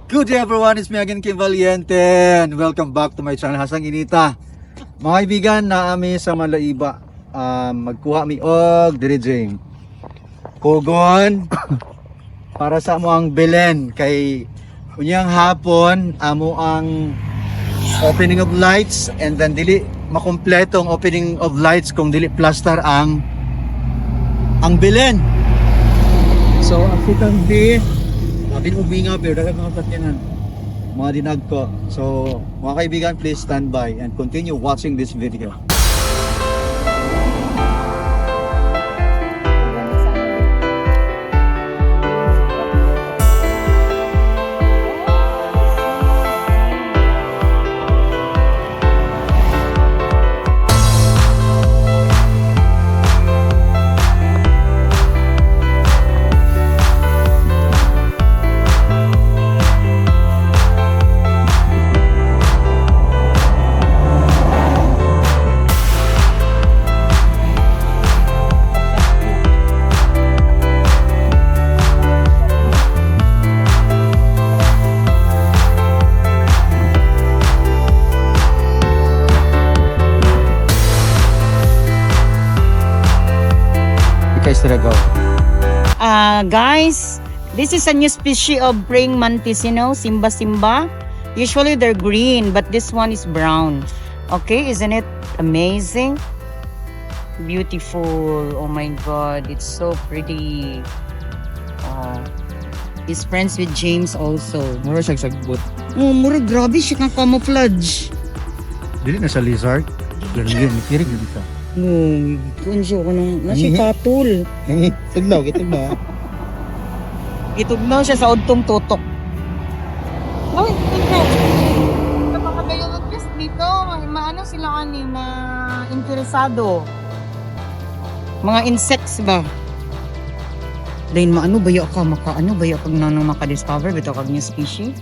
Good day everyone, it's me again Kim Valiente and welcome back to my channel Hasang Inita. Mga kaibigan, naami sa Malaiba, magkuha mi og diri jing Kugon para sa amo ang Belen kay unyang hapon amo ang opening of lights and then dili makumpleto ang opening of lights kung dili plaster ang Belen. So as you can see, din uminga pero dagat mga tatyanan mga dinagko. So mga kaibigan, please stand by and continue watching this video. Guys, this is a new species of praying mantis, Simba. Usually they're green, but this one is brown. Okay, isn't it amazing? Beautiful. Oh my god, it's so pretty. Oh, he's friends with James also. Mura siya sagbot. Oh, mura, grabe siya kang camouflage. Dili na sa lizard. Ganyan, kirig na dito. Kunso ko nung nasi katul. Tugnaw, gitugnaw. Itugnaw siya sa udtong tutok. Oh, ito. Kapag kayo mag-guest dito, maano sila interesado. Mga insects ba? Dahil maano ba ka maka-discover bito kag new species?